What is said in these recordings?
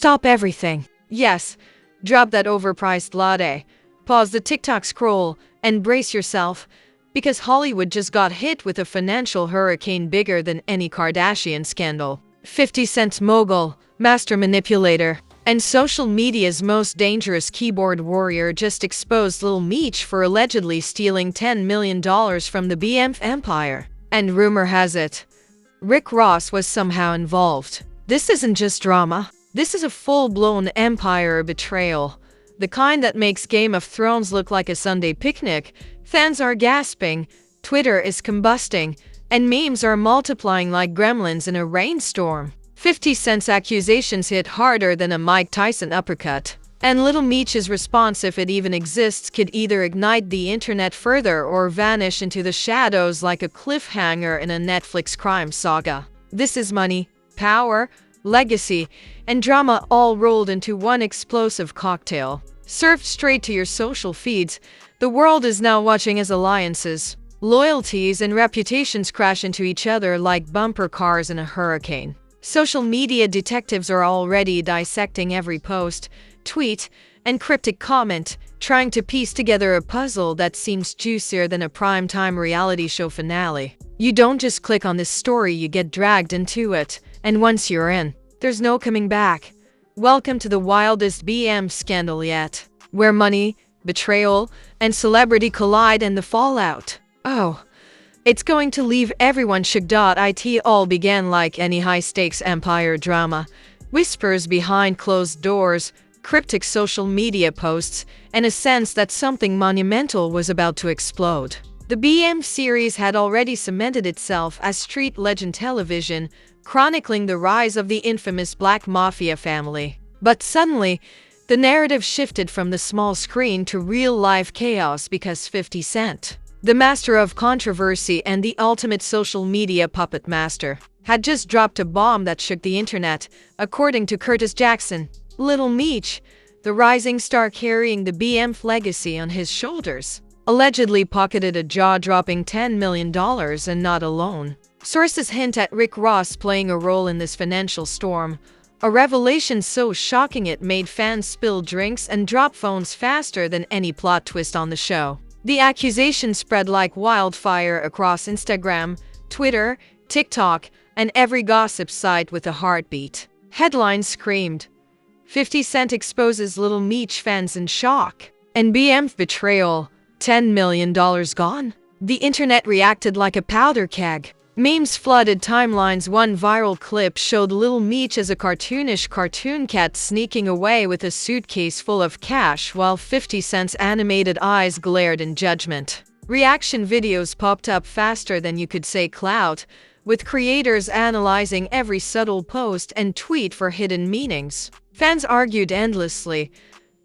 Stop everything. Yes, drop that overpriced latte. Pause the TikTok scroll and brace yourself, because Hollywood just got hit with a financial hurricane bigger than any Kardashian scandal. 50 Cent's mogul, master manipulator, and social media's most dangerous keyboard warrior just exposed Lil Meech for allegedly stealing $10 million from the BMF empire. And rumor has it, RickRoss was somehow involved. This isn't just drama. This is a full-blown empire betrayal. The kind that makes Game of Thrones look like a Sunday picnic. Fans are gasping, Twitter is combusting, and memes are multiplying like gremlins in a rainstorm. 50 Cent's accusations hit harder than a Mike Tyson uppercut. And Lil Meech's response, if it even exists, could either ignite the internet further or vanish into the shadows like a cliffhanger in a Netflix crime saga. This is money, power, legacy, and drama all rolled into one explosive cocktail. Served straight to your social feeds, the world is now watching as alliances, loyalties, and reputations crash into each other like bumper cars in a hurricane. Social media detectives are already dissecting every post, tweet, and cryptic comment, trying to piece together a puzzle that seems juicier than a primetime reality show finale. You don't just click on this story, you get dragged into it, and once you're in, there's no coming back. Welcome to the wildest BM scandal yet, where money, betrayal, and celebrity collide in the fallout. Oh, it's going to leave everyone shook. It all began like any high-stakes empire drama. Whispers behind closed doors, cryptic social media posts, and a sense that something monumental was about to explode. The BMFSeries had already cemented itself as street legend television, chronicling the rise of the infamous Black Mafia family. But suddenly, the narrative shifted from the small screen to real-life chaos because 50 Cent, the master of controversy and the ultimate social media puppet master, had just dropped a bomb that shook the internet, according to Curtis Jackson. Lil Meech, the rising star carrying the BMF legacy on his shoulders, allegedly pocketed a jaw-dropping $10 million and not alone. Sources hint at RickRoss playing a role in this financial storm, a revelation so shocking it made fans spill drinks and drop phones faster than any plot twist on the show. The accusation spread like wildfire across Instagram, Twitter, TikTok, and every gossip site with a heartbeat. Headlines screamed, 50 Cent exposes Lil Meech, fans in shock, and BMF betrayal, $10 million gone? The internet reacted like a powder keg. Memes flooded timelines. One viral clip showed Lil Meech as a cartoonish cartoon cat sneaking away with a suitcase full of cash while 50 Cent's animated eyes glared in judgment. Reaction videos popped up faster than you could say clout, with creators analyzing every subtle post and tweet for hidden meanings. Fans argued endlessly.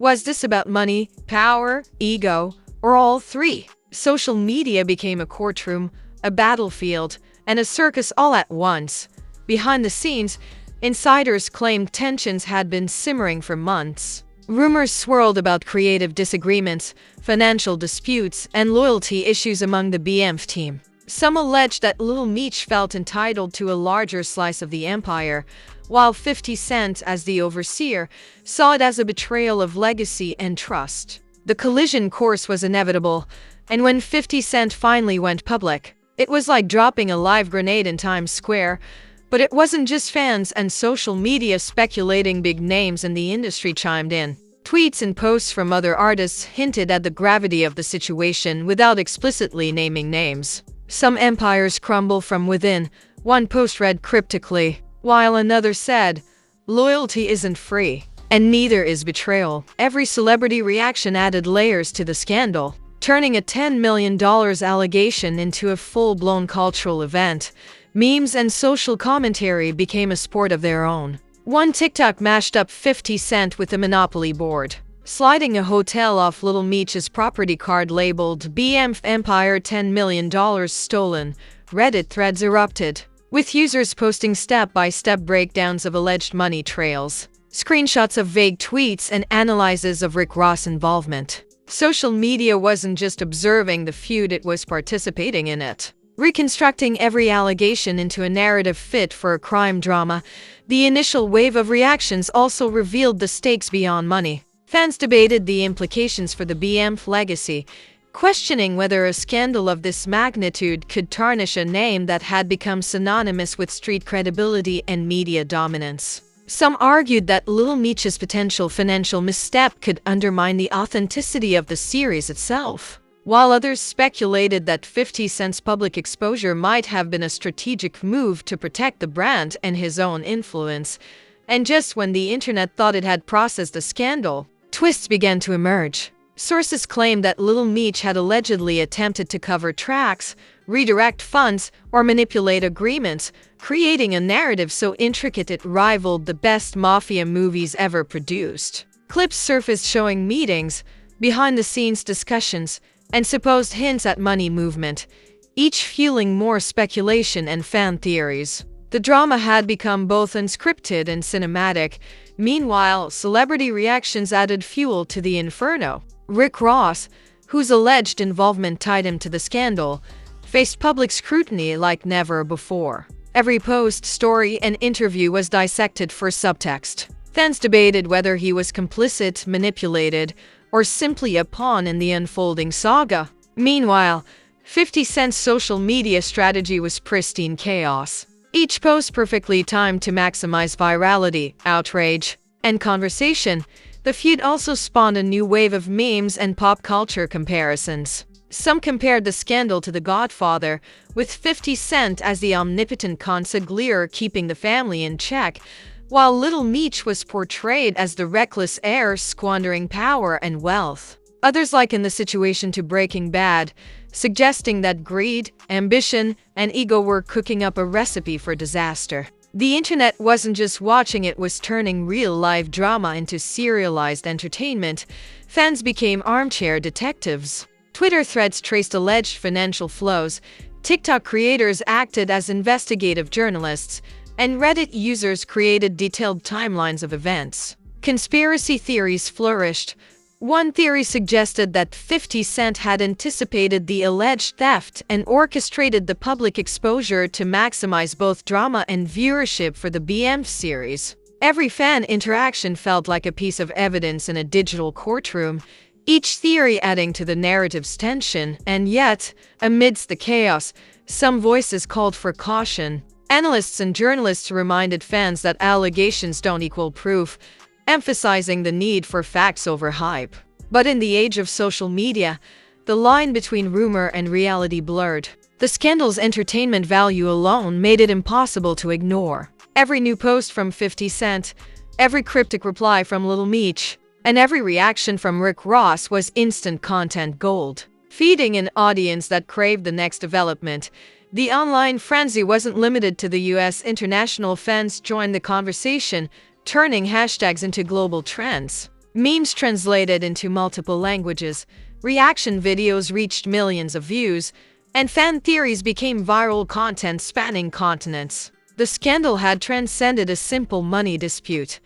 Was this about money, power, ego, or all three? Social media became a courtroom, a battlefield, and a circus all at once. Behind the scenes, insiders claimed tensions had been simmering for months. Rumors swirled about creative disagreements, financial disputes, and loyalty issues among the BMF team. Some alleged that Lil Meech felt entitled to a larger slice of the empire, while 50 Cent, as the overseer, saw it as a betrayal of legacy and trust. The collision course was inevitable, and when 50 Cent finally went public, it was like dropping a live grenade in Times Square. But it wasn't just fans and social media speculating. Big names in the industry chimed in. Tweets and posts from other artists hinted at the gravity of the situation without explicitly naming names. Some empires crumble from within, one post read cryptically, while another said, "Loyalty isn't free, and neither is betrayal." Every celebrity reaction added layers to the scandal, turning a $10 million allegation into a full-blown cultural event. Memes and social commentary became a sport of their own. One TikTok mashed up 50 Cent with a Monopoly board, sliding a hotel off Lil Meech's property card labeled BMF Empire, $10 million stolen. Reddit threads erupted, with users posting step-by-step breakdowns of alleged money trails, screenshots of vague tweets, and analyses of RickRoss involvement. Social media wasn't just observing the feud, it was participating in it. reconstructing every allegation into a narrative fit for a crime drama. The initial wave of reactions also revealed the stakes beyond money. Fans debated the implications for the BMF legacy, questioning whether a scandal of this magnitude could tarnish a name that had become synonymous with street credibility and media dominance. Some argued that Lil Meech's potential financial misstep could undermine the authenticity of the series itself, while others speculated that 50 Cent's public exposure might have been a strategic move to protect the brand and his own influence. And just when the internet thought it had processed the scandal, twists began to emerge. Sources claimed that Lil Meech had allegedly attempted to cover tracks, redirect funds, or manipulate agreements, creating a narrative so intricate it rivaled the best mafia movies ever produced. Clips surfaced showing meetings, behind-the-scenes discussions, and supposed hints at money movement, each fueling more speculation and fan theories. The drama had become both unscripted and cinematic. Meanwhile, celebrity reactions added fuel to the inferno. RickRoss, whose alleged involvement tied him to the scandal, faced public scrutiny like never before. Every post, story, and interview was dissected for subtext. Fans debated whether he was complicit, manipulated, or simply a pawn in the unfolding saga. Meanwhile, 50 Cent's social media strategy was pristine chaos. Each post perfectly timed to maximize virality, outrage, and conversation. The feud also spawned a new wave of memes and pop culture comparisons. Some compared the scandal to The Godfather, with 50 Cent as the omnipotent consigliere keeping the family in check, while Lil Meech was portrayed as the reckless heir squandering power and wealth. Others likened the situation to Breaking Bad, suggesting that greed, ambition, and ego were cooking up a recipe for disaster. The internet wasn't just watching, it was turning real-life drama into serialized entertainment. Fans became armchair detectives. Twitter threads traced alleged financial flows, TikTok creators acted as investigative journalists, and Reddit users created detailed timelines of events. Conspiracy theories flourished. One theory suggested that 50 Cent had anticipated the alleged theft and orchestrated the public exposure to maximize both drama and viewership for the BMFSeries. Every fan interaction felt like a piece of evidence in a digital courtroom, each theory adding to the narrative's tension. And yet, amidst the chaos, some voices called for caution. Analysts and journalists reminded fans that allegations don't equal proof, emphasizing the need for facts over hype. But in the age of social media, the line between rumor and reality blurred. The scandal's entertainment value alone made it impossible to ignore. Every new post from 50 Cent, every cryptic reply from Lil Meech, and every reaction from RickRoss was instant content gold, feeding an audience that craved the next development. The online frenzy wasn't limited to the US. International fans joined the conversation, turning hashtags into global trends. Memes translated into multiple languages, reaction videos reached millions of views, and fan theories became viral content spanning continents. The scandal had transcended a simple money dispute,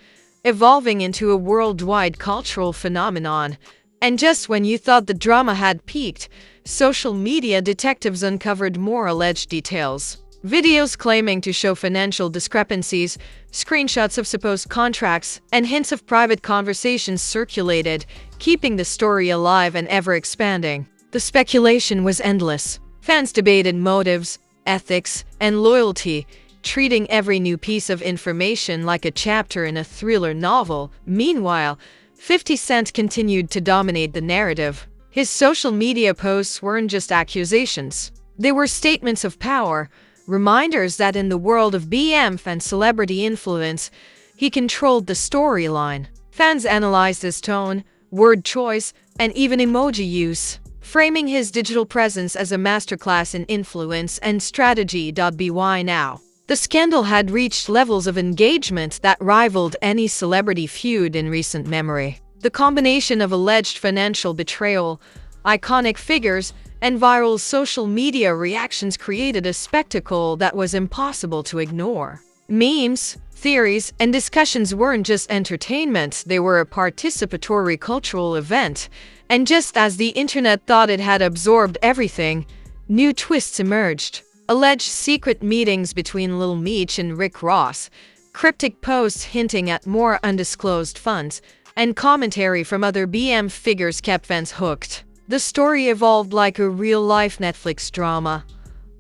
evolving into a worldwide cultural phenomenon. And just when you thought the drama had peaked, social media detectives uncovered more alleged details. Videos claiming to show financial discrepancies, screenshots of supposed contracts, and hints of private conversations circulated, keeping the story alive and ever-expanding. The speculation was endless. Fans debated motives, ethics, and loyalty, treating every new piece of information like a chapter in a thriller novel. Meanwhile, 50 Cent continued to dominate the narrative. His social media posts weren't just accusations. They were statements of power, reminders that in the world of BMF and celebrity influence, he controlled the storyline. Fans analyzed his tone, word choice, and even emoji use, framing his digital presence as a masterclass in influence and strategy. By now, the scandal had reached levels of engagement that rivaled any celebrity feud in recent memory. The combination of alleged financial betrayal, iconic figures, and viral social media reactions created a spectacle that was impossible to ignore. Memes, theories, and discussions weren't just entertainment, they were a participatory cultural event. And just as the internet thought it had absorbed everything, new twists emerged. Alleged secret meetings between Lil Meech and RickRoss, cryptic posts hinting at more undisclosed funds, and commentary from other BM figures kept fans hooked. The story evolved like a real-life Netflix drama.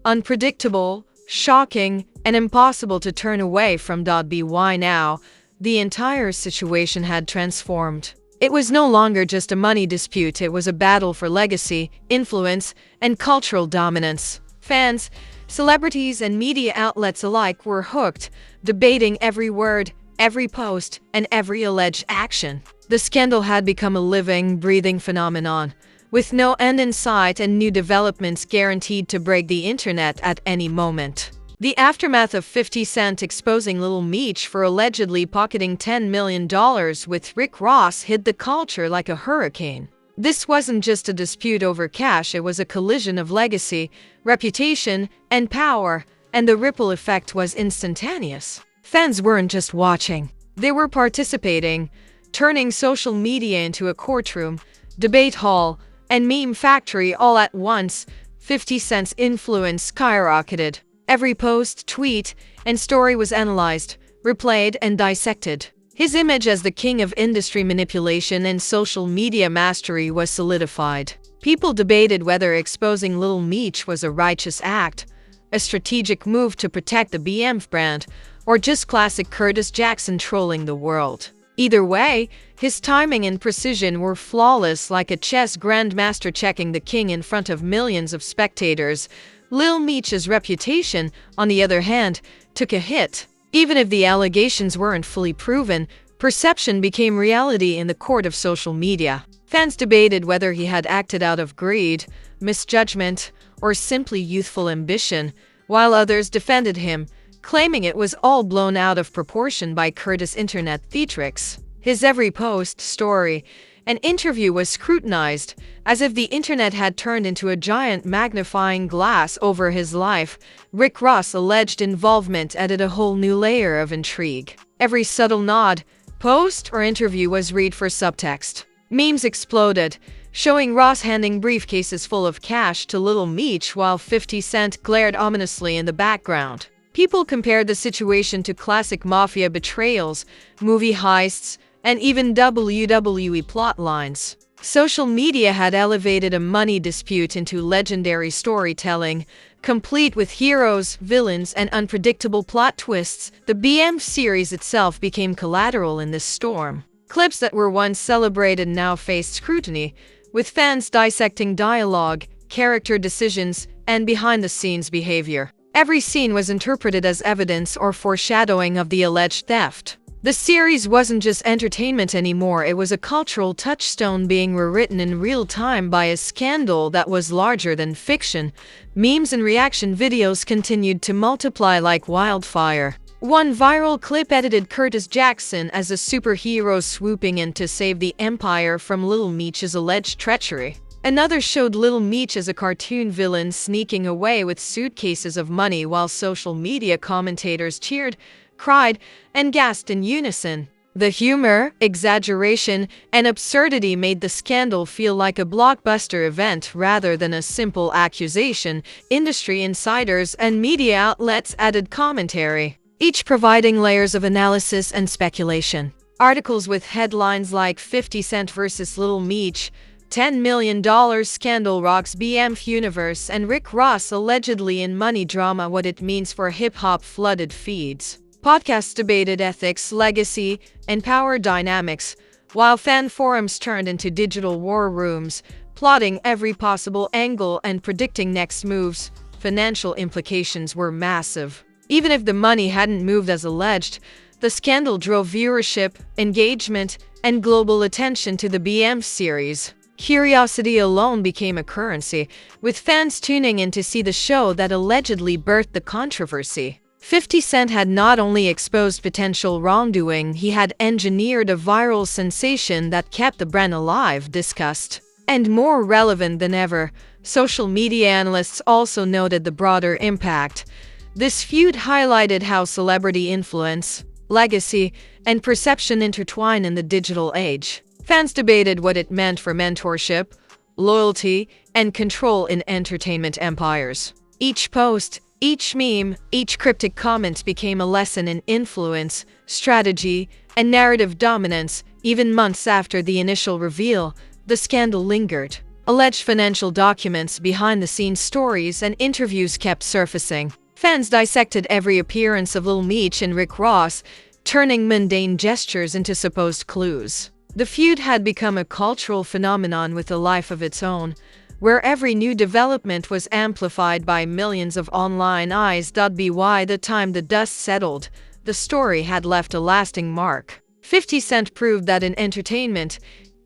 Unpredictable, shocking, and impossible to turn away from. By now, the entire situation had transformed. It was no longer just a money dispute, it was a battle for legacy, influence, and cultural dominance. Fans, celebrities, and media outlets alike were hooked, debating every word, every post, and every alleged action. The scandal had become a living, breathing phenomenon, with no end in sight and new developments guaranteed to break the internet at any moment. The aftermath of 50 Cent exposing Lil Meech for allegedly pocketing $10 million with RickRoss hit the culture like a hurricane. This wasn't just a dispute over cash, it was a collision of legacy, reputation, and power, and the ripple effect was instantaneous. Fans weren't just watching, they were participating, turning social media into a courtroom, debate hall, and meme factory all at once. 50 Cent's influence skyrocketed. Every post, tweet, and story was analyzed, replayed, and dissected. His image as the king of industry manipulation and social media mastery was solidified. People debated whether exposing Lil Meech was a righteous act, a strategic move to protect the BMF brand, or just classic Curtis Jackson trolling the world. Either way, his timing and precision were flawless, like a chess grandmaster checking the king in front of millions of spectators. Lil Meech's reputation, on the other hand, took a hit. Even if the allegations weren't fully proven, perception became reality in the court of social media. Fans debated whether he had acted out of greed, misjudgment, or simply youthful ambition, while others defended him, claiming it was all blown out of proportion by Curtis' internet theatrics. His every post, story, and interview was scrutinized, as if the internet had turned into a giant magnifying glass over his life. RickRoss' alleged involvement added a whole new layer of intrigue. Every subtle nod, post, or interview was read for subtext. Memes exploded, showing Ross handing briefcases full of cash to Lil Meech while 50 Cent glared ominously in the background. People compared the situation to classic mafia betrayals, movie heists, and even WWE plotlines. Social media had elevated a money dispute into legendary storytelling, complete with heroes, villains, and unpredictable plot twists. The BM series itself became collateral in this storm. Clips that were once celebrated now faced scrutiny, with fans dissecting dialogue, character decisions, and behind-the-scenes behavior. Every scene was interpreted as evidence or foreshadowing of the alleged theft. The series wasn't just entertainment anymore, it was a cultural touchstone being rewritten in real time by a scandal that was larger than fiction. Memes and reaction videos continued to multiply like wildfire. One viral clip edited Curtis Jackson as a superhero swooping in to save the empire from Lil Meech's alleged treachery. Another showed Lil Meech as a cartoon villain sneaking away with suitcases of money while social media commentators cheered, cried, and gasped in unison. The humor, exaggeration, and absurdity made the scandal feel like a blockbuster event rather than a simple accusation. Industry insiders and media outlets added commentary, each providing layers of analysis and speculation. Articles with headlines like 50 Cent vs. Lil Meech, $10 million scandal rocks BMF universe, and RickRoss allegedly in money drama, what it means for hip-hop flooded feeds. Podcasts debated ethics, legacy, and power dynamics, while fan forums turned into digital war rooms, plotting every possible angle and predicting next moves. Financial implications were massive. Even if the money hadn't moved as alleged, the scandal drove viewership, engagement, and global attention to the BM series. Curiosity alone became a currency, with fans tuning in to see the show that allegedly birthed the controversy. 50 Cent had not only exposed potential wrongdoing, he had engineered a viral sensation that kept the brand alive, discussed, and more relevant than ever. Social media analysts also noted the broader impact. This feud highlighted how celebrity influence, legacy, and perception intertwine in the digital age. Fans debated what it meant for mentorship, loyalty, and control in entertainment empires. Each post, each meme, each cryptic comment became a lesson in influence, strategy, and narrative dominance. Even months after the initial reveal, the scandal lingered. Alleged financial documents, behind-the-scenes stories, and interviews kept surfacing. Fans dissected every appearance of Lil Meech and RickRoss, turning mundane gestures into supposed clues. The feud had become a cultural phenomenon with a life of its own, where every new development was amplified by millions of online eyes. By the time the dust settled, the story had left a lasting mark. 50 Cent proved that in entertainment,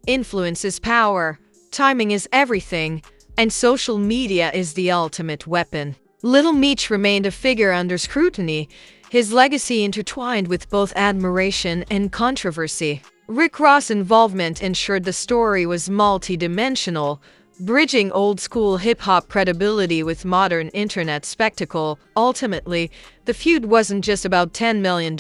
influence is power, timing is everything, and social media is the ultimate weapon. Lil Meech remained a figure under scrutiny, his legacy intertwined with both admiration and controversy. RickRoss' involvement ensured the story was multi-dimensional, bridging old-school hip-hop credibility with modern internet spectacle. Ultimately, the feud wasn't just about $10 million.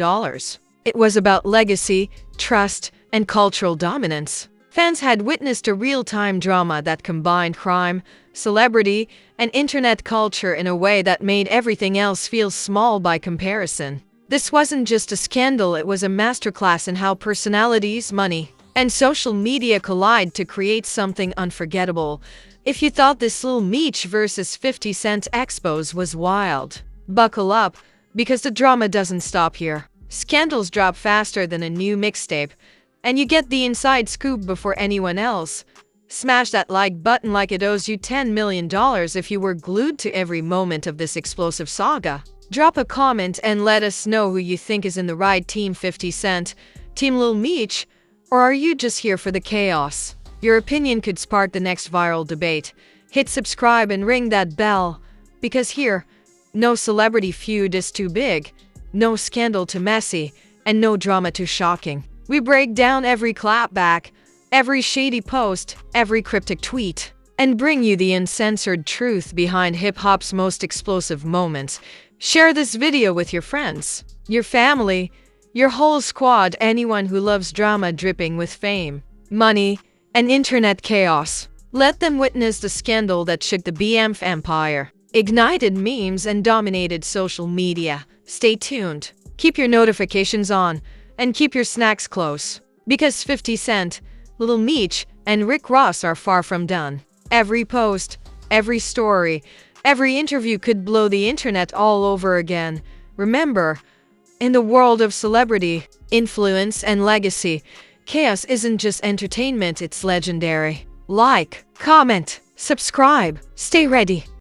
It was about legacy, trust, and cultural dominance. Fans had witnessed a real-time drama that combined crime, celebrity, and internet culture in a way that made everything else feel small by comparison. This wasn't just a scandal, it was a masterclass in how personalities, money, and social media collide to create something unforgettable. If you thought this Lil Meech versus 50 Cent expose was wild, buckle up, because the drama doesn't stop here. Scandals drop faster than a new mixtape, and you get the inside scoop before anyone else. Smash that like button like it owes you $10 million if you were glued to every moment of this explosive saga. Drop a comment and let us know who you think is in the right team: 50 Cent, Team Lil Meech, or are you just here for the chaos? Your opinion could spark the next viral debate. Hit subscribe and ring that bell, because here, no celebrity feud is too big, no scandal too messy, and no drama too shocking. We break down every clapback, every shady post, every cryptic tweet, and bring you the uncensored truth behind hip-hop's most explosive moments. Share this video with your friends, your family, your whole squad, anyone who loves drama dripping with fame, money, and internet chaos. Let them witness the scandal that shook the BMF empire, ignited memes, and dominated social media. Stay tuned, keep your notifications on, and keep your snacks close, because 50 Cent, Lil Meech, and RickRoss are far from done. Every post, every story, every interview could blow the internet all over again. Remember, in the world of celebrity, influence, and legacy, chaos isn't just entertainment, it's legendary. Like, comment, subscribe, stay ready.